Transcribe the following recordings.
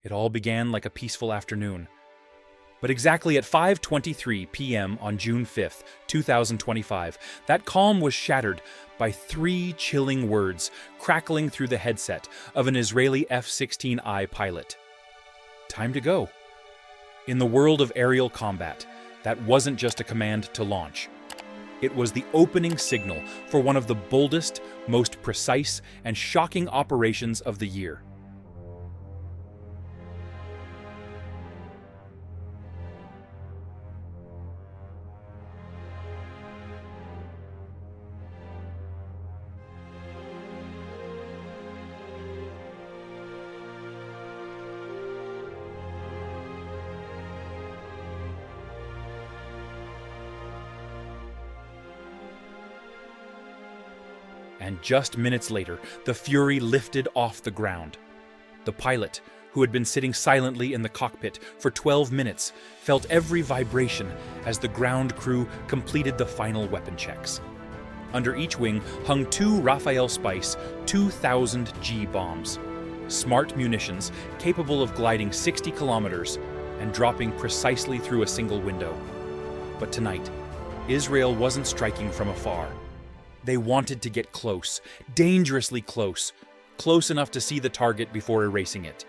It all began like a peaceful afternoon. But exactly at 5:23 p.m. on June 5th, 2025, that calm was shattered by three chilling words crackling through the headset of an Israeli F-16I pilot. Time to go. In the world of aerial combat, that wasn't just a command to launch. It was the opening signal for one of the boldest, most precise, and shocking operations of the year. And just minutes later, the Fury lifted off the ground. The pilot, who had been sitting silently in the cockpit for 12 minutes, felt every vibration as the ground crew completed the final weapon checks. Under each wing hung two Raphael Spice 2000 G bombs, smart munitions capable of gliding 60 kilometers and dropping precisely through a single window. But tonight, Israel wasn't striking from afar. They wanted to get close, dangerously close, close enough to see the target before erasing it.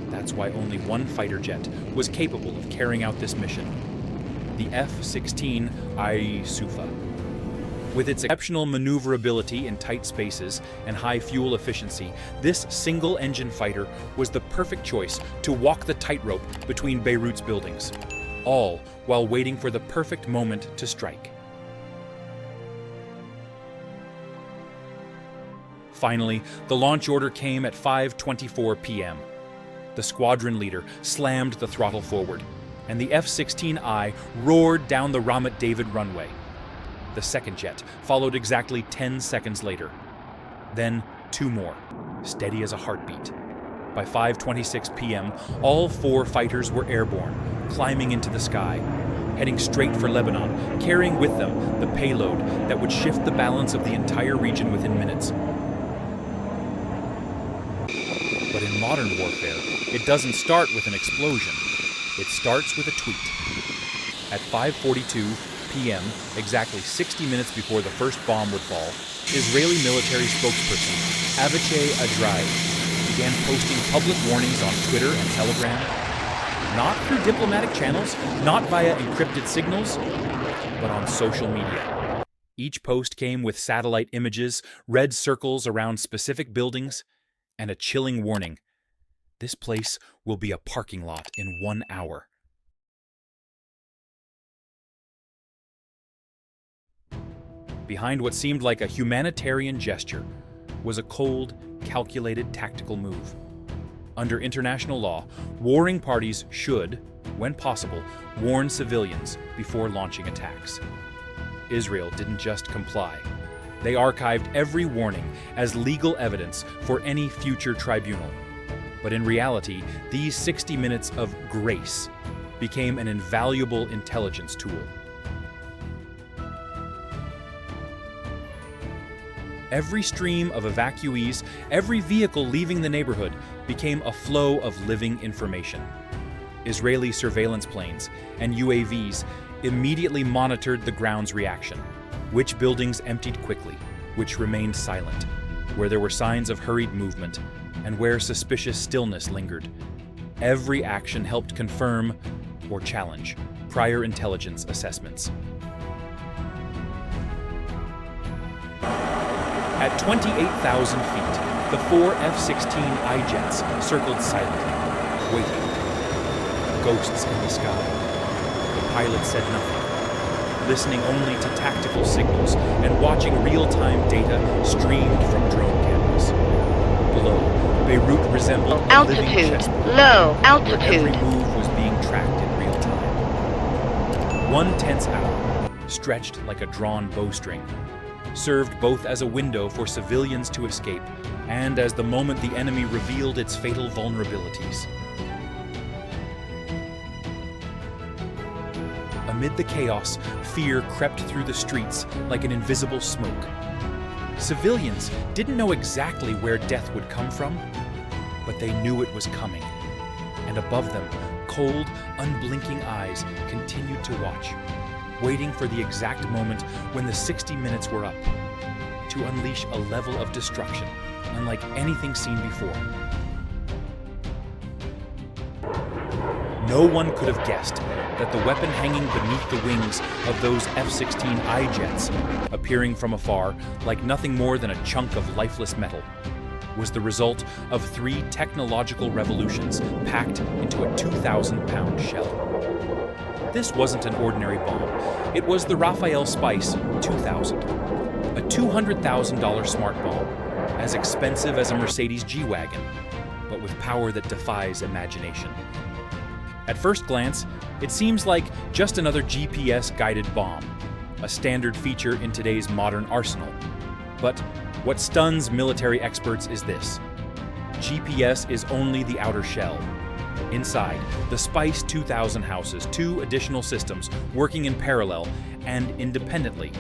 That's why only one fighter jet was capable of carrying out this mission, the F-16I Sufa. With its exceptional maneuverability in tight spaces and high fuel efficiency, this single-engine fighter was the perfect choice to walk the tightrope between Beirut's buildings, all while waiting for the perfect moment to strike. Finally, the launch order came at 5:24 p.m. The squadron leader slammed the throttle forward, and the F-16I roared down the Ramat David runway. The second jet followed exactly 10 seconds later. Then two more, steady as a heartbeat. By 5:26 p.m., all four fighters were airborne, climbing into the sky, heading straight for Lebanon, carrying with them the payload that would shift the balance of the entire region within minutes. But in modern warfare, it doesn't start with an explosion. It starts with a tweet. At 5:42 p.m., exactly 60 minutes before the first bomb would fall, Israeli military spokesperson Avichai Adrai began posting public warnings on Twitter and Telegram, not through diplomatic channels, not via encrypted signals, but on social media. Each post came with satellite images, red circles around specific buildings, and a chilling warning. This place will be a parking lot in 1 hour. Behind what seemed like a humanitarian gesture was a cold, calculated tactical move. Under international law, warring parties should, when possible, warn civilians before launching attacks. Israel didn't just comply. They archived every warning as legal evidence for any future tribunal. But in reality, these 60 minutes of grace became an invaluable intelligence tool. Every stream of evacuees, every vehicle leaving the neighborhood became a flow of living information. Israeli surveillance planes and UAVs immediately monitored the ground's reaction, which buildings emptied quickly, which remained silent, where there were signs of hurried movement, and where suspicious stillness lingered. Every action helped confirm or challenge prior intelligence assessments. At 28,000 feet, the four F-16I jets circled silently, waiting. Ghosts in the sky. The pilot said nothing, listening only to tactical signals and watching real-time data streamed from drone cameras. Below, Beirut resembled a living chessboard, low altitude, where every move was being tracked in real time. 1 tense hour, stretched like a drawn bowstring, served both as a window for civilians to escape and as the moment the enemy revealed its fatal vulnerabilities. Amid the chaos, fear crept through the streets like an invisible smoke. Civilians didn't know exactly where death would come from, but they knew it was coming. And above them, cold, unblinking eyes continued to watch, waiting for the exact moment when the 60 minutes were up, to unleash a level of destruction unlike anything seen before. No one could have guessed that the weapon hanging beneath the wings of those F-16I jets, appearing from afar like nothing more than a chunk of lifeless metal, was the result of 3 technological revolutions packed into a 2,000-pound shell. This wasn't an ordinary bomb. It was the Raphael Spice 2000, a $200,000 smart bomb, as expensive as a Mercedes G-Wagon, but with power that defies imagination. At first glance, it seems like just another GPS-guided bomb, a standard feature in today's modern arsenal. But what stuns military experts is this: GPS is only the outer shell. Inside, the Spice 2000 houses 2 additional systems working in parallel and independently: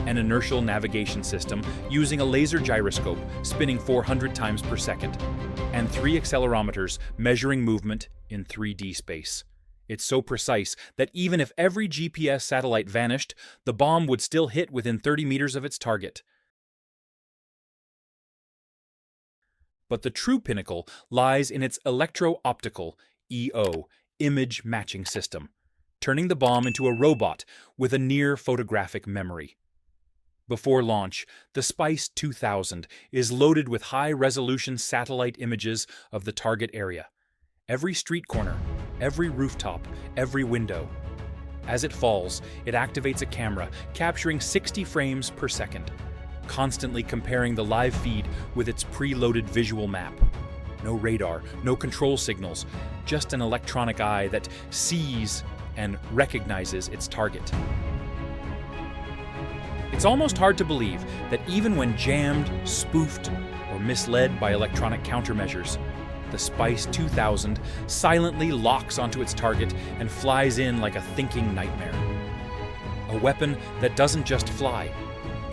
an inertial navigation system using a laser gyroscope spinning 400 times per second, and 3 accelerometers measuring movement in 3D space. It's so precise that even if every GPS satellite vanished, the bomb would still hit within 30 meters of its target. But the true pinnacle lies in its electro-optical, EO, image matching system, turning the bomb into a robot with a near photographic memory. Before launch, the Spice 2000 is loaded with high-resolution satellite images of the target area. Every street corner, every rooftop, every window. As it falls, it activates a camera, capturing 60 frames per second, constantly comparing the live feed with its preloaded visual map. No radar, no control signals, just an electronic eye that sees and recognizes its target. It's almost hard to believe that even when jammed, spoofed, or misled by electronic countermeasures, the Spice 2000 silently locks onto its target and flies in like a thinking nightmare. A weapon that doesn't just fly.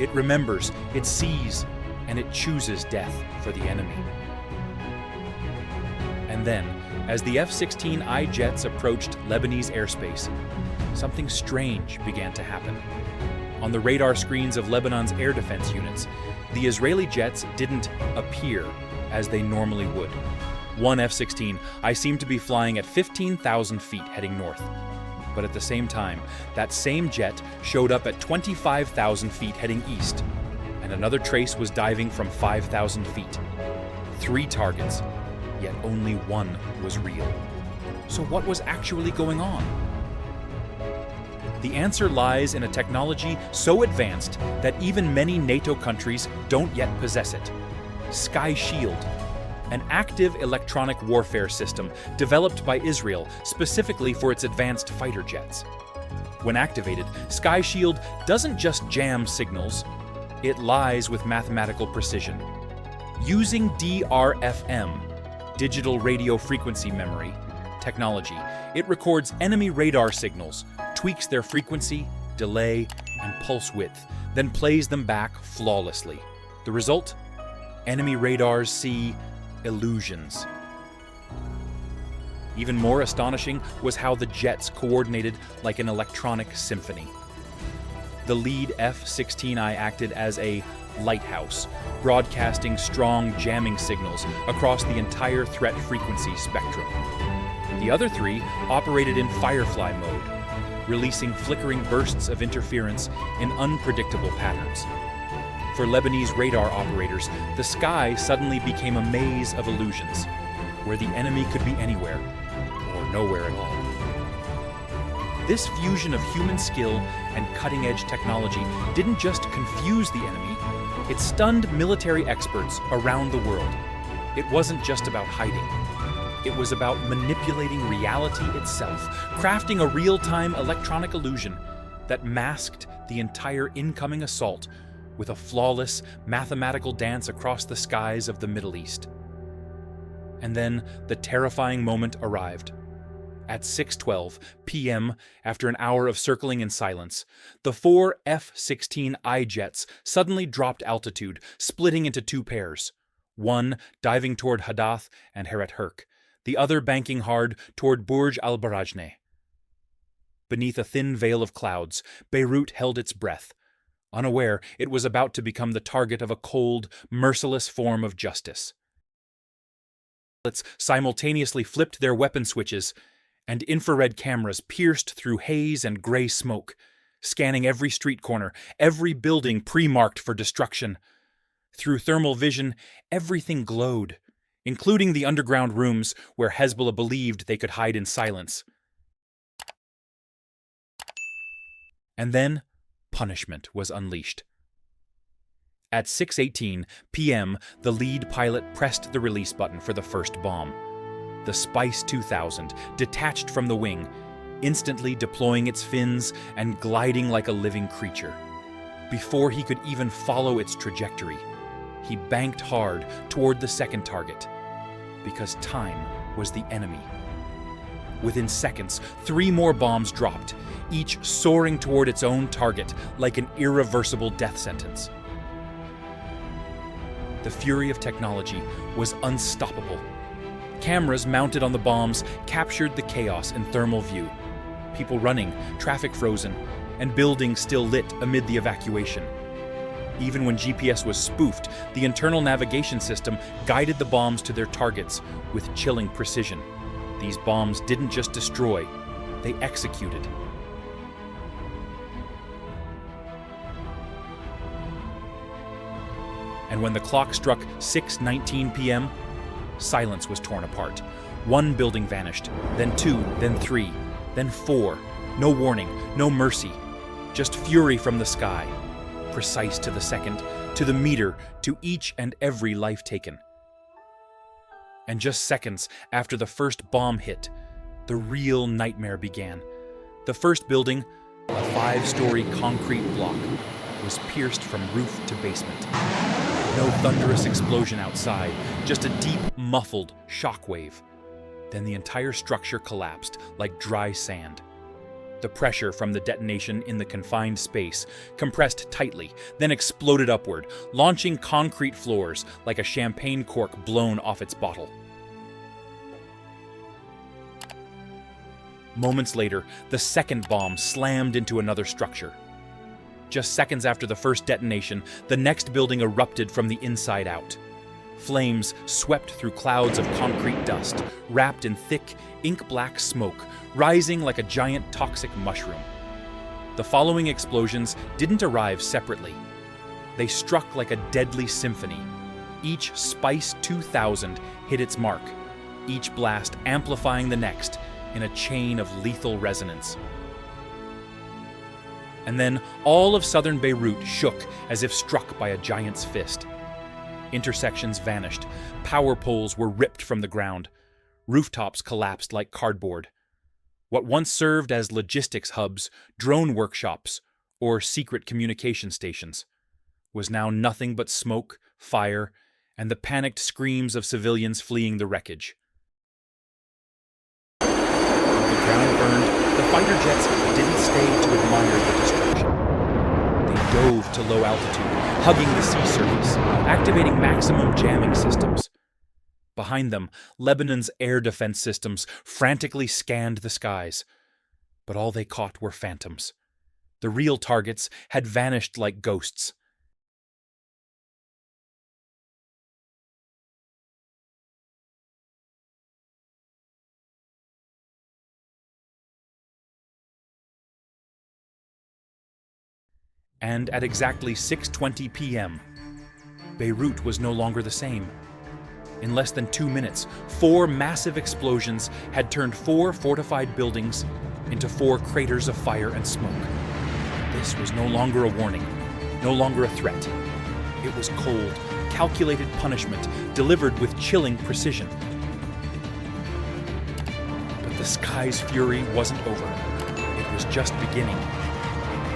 It remembers, it sees, and it chooses death for the enemy. And then, as the F-16I jets approached Lebanese airspace, something strange began to happen. On the radar screens of Lebanon's air defense units, the Israeli jets didn't appear as they normally would. One F-16 seemed to be flying at 15,000 feet heading north. But at the same time, that same jet showed up at 25,000 feet heading east, and another trace was diving from 5,000 feet. 3 targets, yet only one was real. So what was actually going on? The answer lies in a technology so advanced that even many NATO countries don't yet possess it: Sky Shield, an active electronic warfare system developed by Israel specifically for its advanced fighter jets. When activated, Sky Shield doesn't just jam signals, it lies with mathematical precision. Using DRFM, digital radio frequency memory, technology, it records enemy radar signals, tweaks their frequency, delay, and pulse width, then plays them back flawlessly. The result? Enemy radars see illusions. Even more astonishing was how the jets coordinated like an electronic symphony. The lead F-16I acted as a lighthouse, broadcasting strong jamming signals across the entire threat frequency spectrum. The other 3 operated in firefly mode, releasing flickering bursts of interference in unpredictable patterns. For Lebanese radar operators, the sky suddenly became a maze of illusions, where the enemy could be anywhere, or nowhere at all. This fusion of human skill and cutting-edge technology didn't just confuse the enemy, it stunned military experts around the world. It wasn't just about hiding. It was about manipulating reality itself, crafting a real-time electronic illusion that masked the entire incoming assault with a flawless, mathematical dance across the skies of the Middle East. And then the terrifying moment arrived. At 6:12 p.m., after an hour of circling in silence, the 4 F-16I jets suddenly dropped altitude, splitting into two pairs, one diving toward Hadath and Heret Herk, the other banking hard toward Burj al-Barajneh. Beneath a thin veil of clouds, Beirut held its breath, unaware it was about to become the target of a cold, merciless form of justice. Pilots simultaneously flipped their weapon switches, and infrared cameras pierced through haze and gray smoke, scanning every street corner, every building pre-marked for destruction. Through thermal vision, everything glowed, including the underground rooms where Hezbollah believed they could hide in silence. And then, punishment was unleashed. At 6:18 p.m., the lead pilot pressed the release button for the first bomb. The Spice 2000 detached from the wing, instantly deploying its fins and gliding like a living creature. Before he could even follow its trajectory, he banked hard toward the second target, because time was the enemy. Within seconds, 3 more bombs dropped, each soaring toward its own target like an irreversible death sentence. The fury of technology was unstoppable. Cameras mounted on the bombs captured the chaos in thermal view. People running, traffic frozen, and buildings still lit amid the evacuation. Even when GPS was spoofed, the internal navigation system guided the bombs to their targets with chilling precision. These bombs didn't just destroy, they executed. And when the clock struck 6:19 p.m., silence was torn apart. 1 building vanished, then 2, then 3, then 4. No warning, no mercy, just fury from the sky, precise to the second, to the meter, to each and every life taken. And just seconds after the first bomb hit, the real nightmare began. The first building, a 5-story concrete block, was pierced from roof to basement. No thunderous explosion outside, just a deep, muffled shockwave. Then the entire structure collapsed like dry sand. The pressure from the detonation in the confined space compressed tightly, then exploded upward, launching concrete floors like a champagne cork blown off its bottle. Moments later, the second bomb slammed into another structure. Just seconds after the first detonation, the next building erupted from the inside out. Flames swept through clouds of concrete dust, wrapped in thick, ink-black smoke, rising like a giant toxic mushroom. The following explosions didn't arrive separately. They struck like a deadly symphony. Each Spice 2000 hit its mark, each blast amplifying the next in a chain of lethal resonance. And then all of southern Beirut shook as if struck by a giant's fist. Intersections vanished, power poles were ripped from the ground, rooftops collapsed like cardboard. What once served as logistics hubs, drone workshops, or secret communication stations was now nothing but smoke, fire, and the panicked screams of civilians fleeing the wreckage. The ground burned, the fighter jets didn't stay to admire the destruction. They dove to low altitude, hugging the sea surface, activating maximum jamming systems. Behind them, Lebanon's air defense systems frantically scanned the skies. But all they caught were phantoms. The real targets had vanished like ghosts. And at exactly 6:20 p.m., Beirut was no longer the same. In less than 2 minutes, 4 massive explosions had turned 4 fortified buildings into 4 craters of fire and smoke. This was no longer a warning, no longer a threat. It was cold, calculated punishment delivered with chilling precision. But the sky's fury wasn't over. It was just beginning.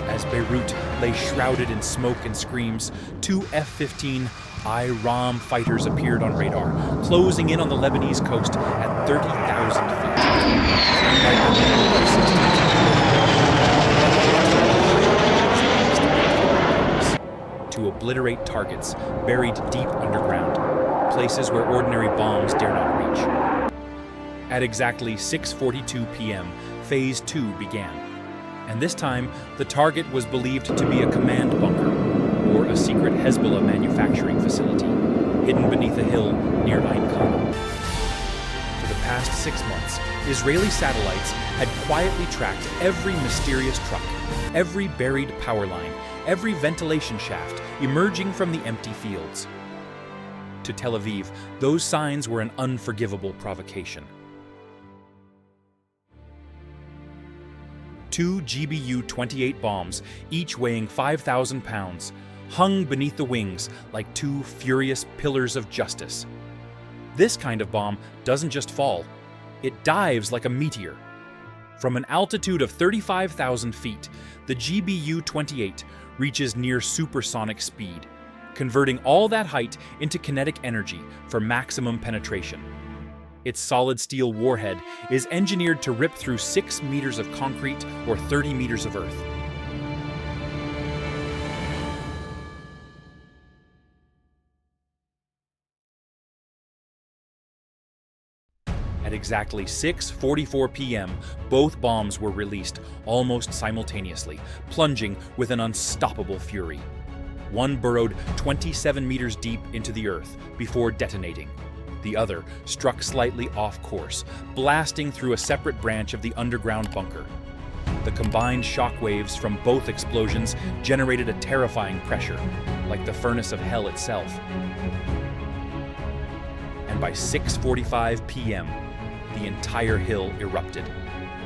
As Beirut lay shrouded in smoke and screams, 2 F-15I Ram fighters appeared on radar, closing in on the Lebanese coast at 30,000 feet. Unlike the normal F-16s, to obliterate targets buried deep underground, places where ordinary bombs dare not reach. At exactly 6:42 p.m., Phase 2 began, and this time the target was believed to be a command bunker or a secret Hezbollah manufacturing facility hidden beneath a hill near Ein Khan. For the past 6 months, Israeli satellites had quietly tracked every mysterious truck, every buried power line, every ventilation shaft emerging from the empty fields. To Tel Aviv, those signs were an unforgivable provocation. 2 GBU-28 bombs, each weighing 5,000 pounds, hung beneath the wings like 2 furious pillars of justice. This kind of bomb doesn't just fall, it dives like a meteor. From an altitude of 35,000 feet, the GBU-28 reaches near supersonic speed, converting all that height into kinetic energy for maximum penetration. Its solid steel warhead is engineered to rip through 6 meters of concrete or 30 meters of earth. At exactly 6:44 p.m., both bombs were released almost simultaneously, plunging with an unstoppable fury. One burrowed 27 meters deep into the earth before detonating. The other struck slightly off course, blasting through a separate branch of the underground bunker. The combined shock waves from both explosions generated a terrifying pressure, like the furnace of hell itself. And by 6:45 p.m., the entire hill erupted.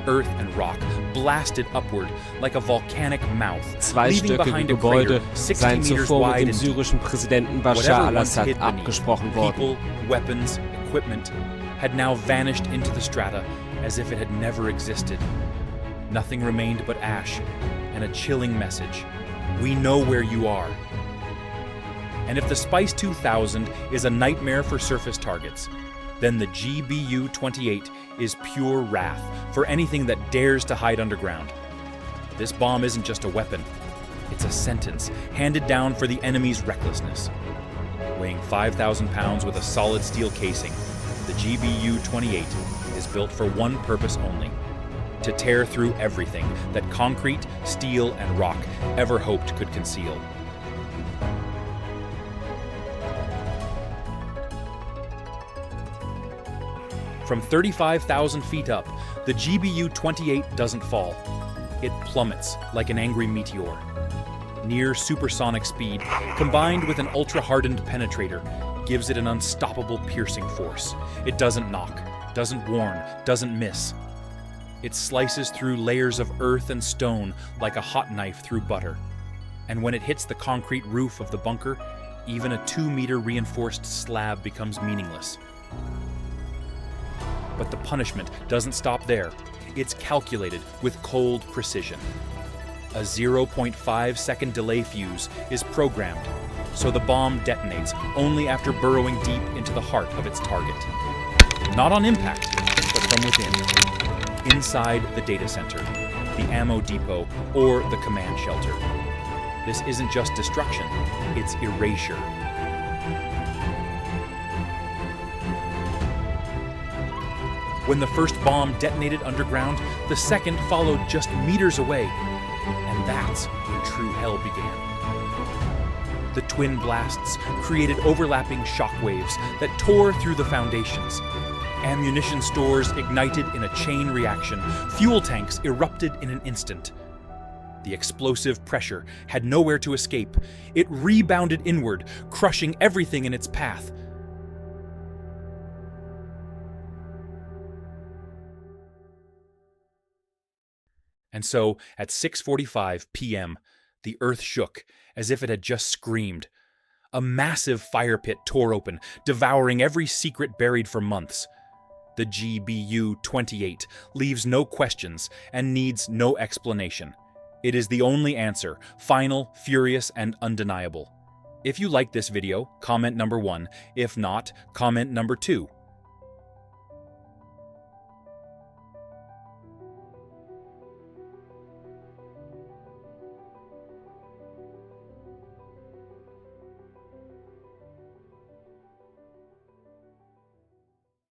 Earth and rock blasted upward like a volcanic mouth, leaving behind a crater 60 meters wide and deep. Whatever once hid beneath, people, weapons, equipment, had now vanished into the strata as if it had never existed. Nothing remained but ash and a chilling message. We know where you are. And if the Spice 2000 is a nightmare for surface targets, then the GBU-28 is pure wrath for anything that dares to hide underground. This bomb isn't just a weapon, it's a sentence handed down for the enemy's recklessness. Weighing 5,000 pounds with a solid steel casing, the GBU-28 is built for one purpose only: to tear through everything that concrete, steel, and rock ever hoped could conceal. From 35,000 feet up, the GBU-28 doesn't fall. It plummets like an angry meteor. Near supersonic speed, combined with an ultra-hardened penetrator, gives it an unstoppable piercing force. It doesn't knock, doesn't warn, doesn't miss. It slices through layers of earth and stone like a hot knife through butter. And when it hits the concrete roof of the bunker, even a 2-meter reinforced slab becomes meaningless. But the punishment doesn't stop there. It's calculated with cold precision. A 0.5-second delay fuse is programmed, so the bomb detonates only after burrowing deep into the heart of its target. Not on impact, but from within. Inside the data center, the ammo depot, or the command shelter. This isn't just destruction, it's erasure. When the first bomb detonated underground, the second followed just meters away. And that's when true hell began. The twin blasts created overlapping shock waves that tore through the foundations. Ammunition stores ignited in a chain reaction. Fuel tanks erupted in an instant. The explosive pressure had nowhere to escape. It rebounded inward, crushing everything in its path. And so, at 6:45 p.m., the earth shook as if it had just screamed. A massive fire pit tore open, devouring every secret buried for months. The GBU-28 leaves no questions and needs no explanation. It is the only answer, final, furious, and undeniable. If you like this video, comment number 1. If not, comment number 2.